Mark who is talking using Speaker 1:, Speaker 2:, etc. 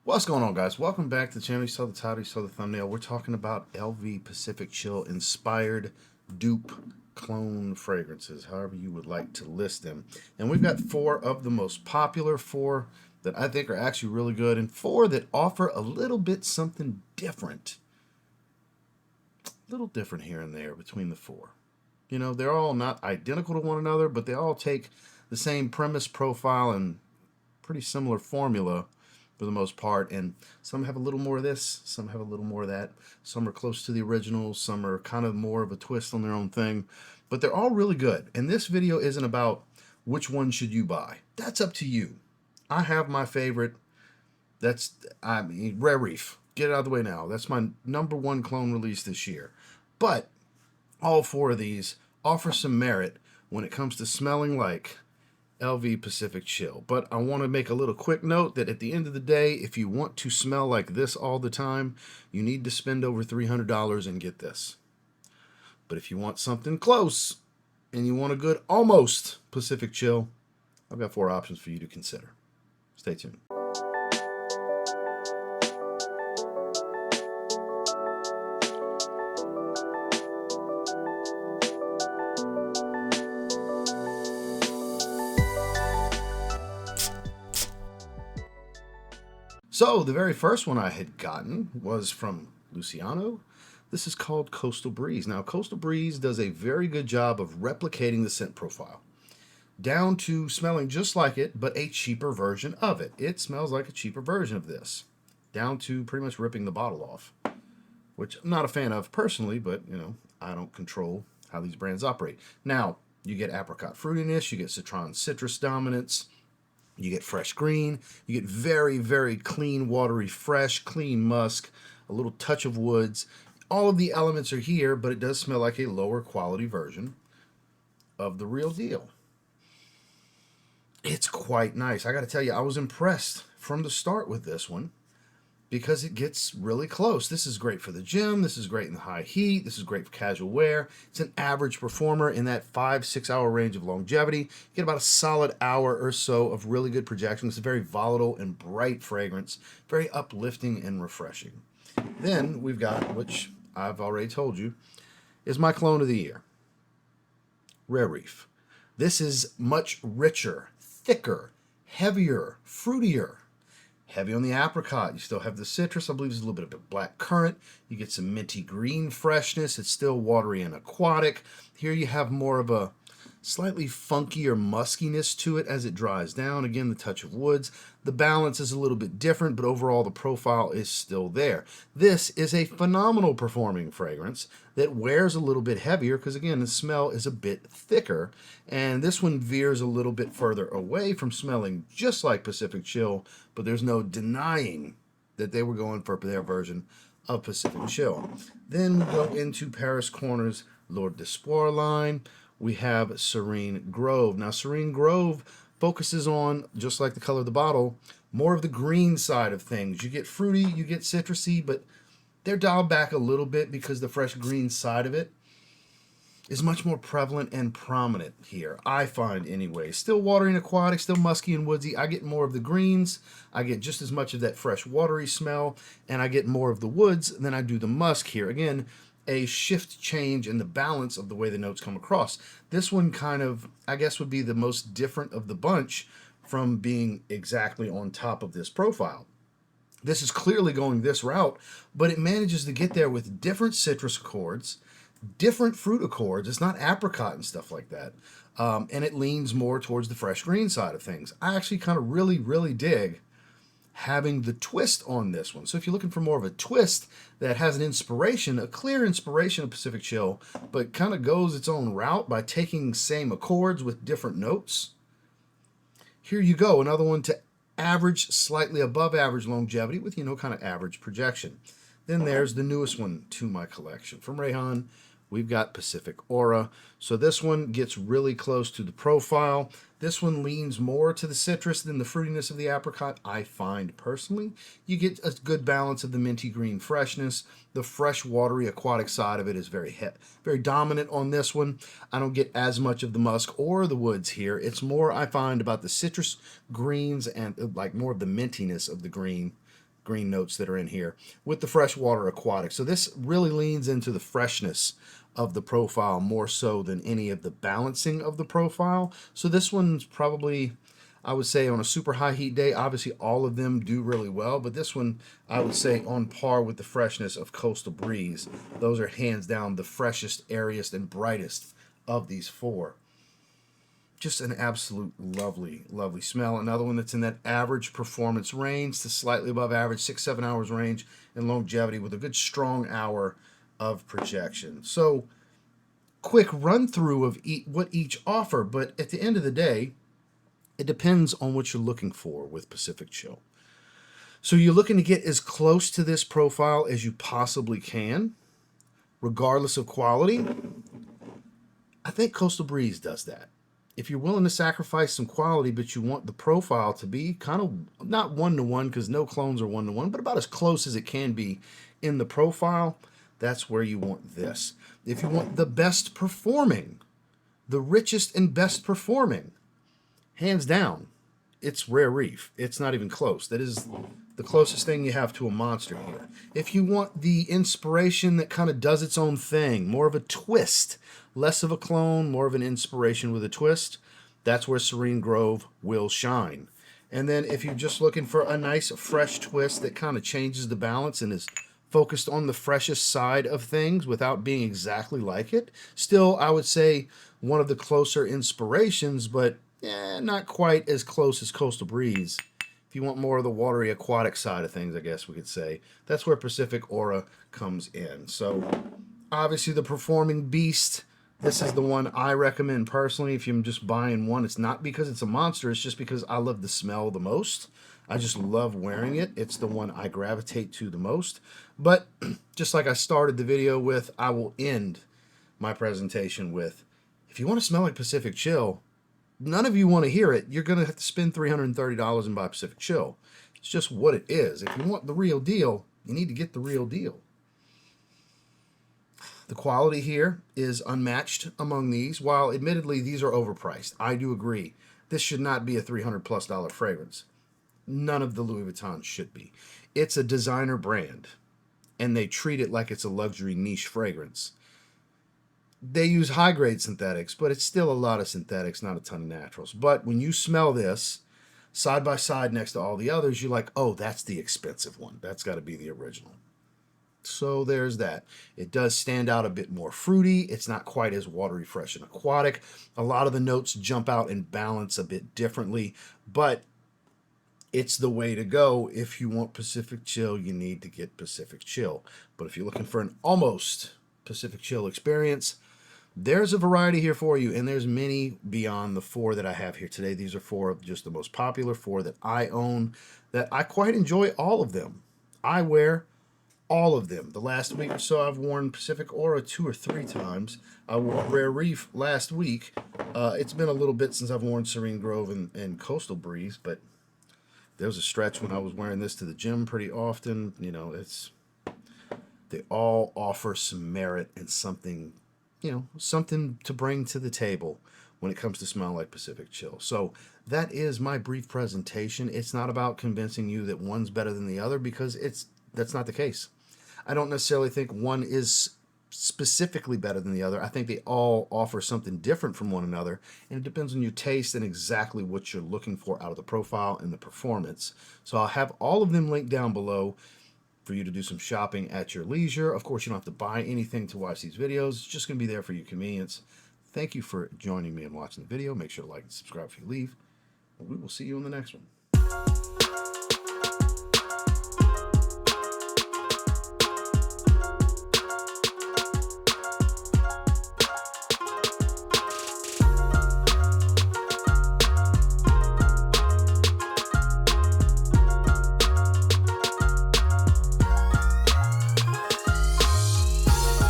Speaker 1: What's going on, guys? Welcome back to the channel. You saw the title, you saw the thumbnail. We're talking about LV Pacific Chill inspired dupe clone fragrances, however you would like to list them. And we've got four of the most popular, four that I think are actually really good, and four that offer a little bit something different. A little different here and there between the four. You know, they're all not identical to one another, but they all take the same premise, profile, and pretty similar formula for the most part, and some have a little more of this, some have a little more of that, some are close to the original, some are kind of more of a twist on their own thing, but they're all really good. And this video isn't about which one should you buy. That's up to you. I have my favorite. Reef. Get it out of the way now. That's my #1 clone release this year. But all four of these offer some merit when it comes to smelling like LV Pacific Chill. But I want to make a little quick note that at the end of the day, if you want to smell like this all the time, you need to spend over $300 and get this. But if you want something close and you want a good almost Pacific Chill, I've got four options for you to consider. Stay tuned. So the very first one I had gotten was from Lucianno. This is called Coastal Breeze. Now, Coastal Breeze does a very good job of replicating the scent profile, down to smelling just like it, but a cheaper version of it. It smells like a cheaper version of this, down to pretty much ripping the bottle off, which I'm not a fan of personally, but, you know, I don't control how these brands operate. Now, you get apricot fruitiness, you get citron citrus dominance, you get fresh green, you get very, very clean, watery, fresh, clean musk, a little touch of woods. All of the elements are here, but it does smell like a lower quality version of the real deal. It's quite nice. I got to tell you, I was impressed from the start with this one because it gets really close. This is great for the gym. This is great in the high heat. This is great for casual wear. It's an average performer in that 5-6 hour range of longevity. You get about a solid hour or so of really good projection. It's a very volatile and bright fragrance, very uplifting and refreshing. Then we've got, which I've already told you, is my clone of the year, Reef. This is much richer, thicker, heavier, fruitier. Heavy on the apricot. You still have the citrus. I believe there's a little bit of black currant. You get some minty green freshness. It's still watery and aquatic. Here you have more of a slightly funkier muskiness to it as it dries down. Again, the touch of woods. The balance is a little bit different, but overall the profile is still there. This is a phenomenal performing fragrance that wears a little bit heavier because, again, the smell is a bit thicker. And this one veers a little bit further away from smelling just like Pacific Chill, but there's no denying that they were going for their version of Pacific Chill. Then we go into Paris Corner's Lord d'Espoir line. We have Serene Grove. Now, Serene Grove focuses on, just like the color of the bottle, more of the green side of things. You get fruity, you get citrusy, but they're dialed back a little bit because the fresh green side of it is much more prevalent and prominent here, I find anyway. Still watery and aquatic, still musky and woodsy. I get more of the greens. I get just as much of that fresh watery smell, and I get more of the woods than I do the musk here. Again, a shift change in the balance of the way the notes come across. This one kind of, I guess, would be the most different of the bunch from being exactly on top of this profile. This is clearly going this route, but it manages to get there with different citrus accords, different fruit accords. It's not apricot and stuff like that. And it leans more towards the fresh green side of things. I actually kind of really dig having the twist on this one. So if you're looking for more of a twist that has an inspiration, a clear inspiration of Pacific Chill, but kind of goes its own route by taking same accords with different notes, here you go. Another one to average, slightly above average longevity with, you know, kind of average projection. Then there's the newest one to my collection. From Rayhaan, we've got Pacific Aura. So this one gets really close to the profile. This one leans more to the citrus than the fruitiness of the apricot, I find personally. You get a good balance of the minty green freshness. The fresh, watery, aquatic side of it is very dominant on this one. I don't get as much of the musk or the woods here. It's more, I find, about the citrus greens and like more of the mintiness of the green notes that are in here with the freshwater aquatic. So this really leans into the freshness of the profile more so than any of the balancing of the profile. So this one's probably, I would say, on a super high heat day, obviously all of them do really well, but this one I would say on par with the freshness of Coastal Breeze. Those are hands down the freshest, airiest, and brightest of these four. Just an absolute lovely, lovely smell. Another one that's in that average performance range to slightly above average, 6-7 hours range in longevity with a good strong hour of projection. So quick run through of what each offer, but at the end of the day, it depends on what you're looking for with Pacific Chill. So you're looking to get as close to this profile as you possibly can, regardless of quality. I think Coastal Breeze does that. If you're willing to sacrifice some quality, but you want the profile to be kind of not one-to-one, because no clones are one-to-one, but about as close as it can be in the profile, that's where you want this. If you want the best performing, the richest and best performing, hands down, it's Rare Reef. It's not even close. That is the closest thing you have to a monster here. If you want the inspiration that kind of does its own thing, more of a twist, less of a clone, more of an inspiration with a twist, that's where Serene Grove will shine. And then if you're just looking for a nice fresh twist that kind of changes the balance and is focused on the freshest side of things without being exactly like it, still I would say one of the closer inspirations, but not quite as close as Coastal Breeze. If you want more of the watery aquatic side of things, I guess we could say, that's where Pacific Aura comes in. So obviously the performing beast, this is the one I recommend personally. If you're just buying one, it's not because it's a monster, it's just because I love the smell the most. I just love wearing it. It's the one I gravitate to the most. But just like I started the video with, I will end my presentation with, if you want to smell like Pacific Chill, none of you want to hear it. You're going to have to spend $330 and buy Pacific Chill. It's just what it is. If you want the real deal, you need to get the real deal. The quality here is unmatched among these. While admittedly these are overpriced, I do agree. This should not be a $300+ fragrance. None of the Louis Vuitton should be. It's a designer brand, and they treat it like it's a luxury niche fragrance. They use high-grade synthetics, but it's still a lot of synthetics, not a ton of naturals. But when you smell this side by side next to all the others, you're like, oh, that's the expensive one. That's got to be the original. So there's that. It does stand out a bit more fruity. It's not quite as watery, fresh, and aquatic. A lot of the notes jump out and balance a bit differently, but it's the way to go. If you want Pacific Chill, you need to get Pacific Chill. But if you're looking for an almost Pacific Chill experience, there's a variety here for you, and there's many beyond the four that I have here today. These are four of just the most popular, four that I own, that I quite enjoy all of them. I wear all of them. The last week or so, I've worn Pacific Aura 2 or 3 times. I wore Rare Reef last week. It's been a little bit since I've worn Serene Grove and Coastal Breeze, but there was a stretch when I was wearing this to the gym pretty often. You know, they all offer some merit and something, you know, something to bring to the table when it comes to smell like Pacific Chill. So that is my brief presentation. It's not about convincing you that one's better than the other, because that's not the case. I don't necessarily think one is specifically better than the other. I think they all offer something different from one another, and it depends on your taste and exactly what you're looking for out of the profile and the performance. So I'll have all of them linked down below for you to do some shopping at your leisure. Of course, you don't have to buy anything to watch these videos. It's just going to be there for your convenience. Thank you for joining me and watching the video. Make sure to like and subscribe if you leave, and we will see you in the next one.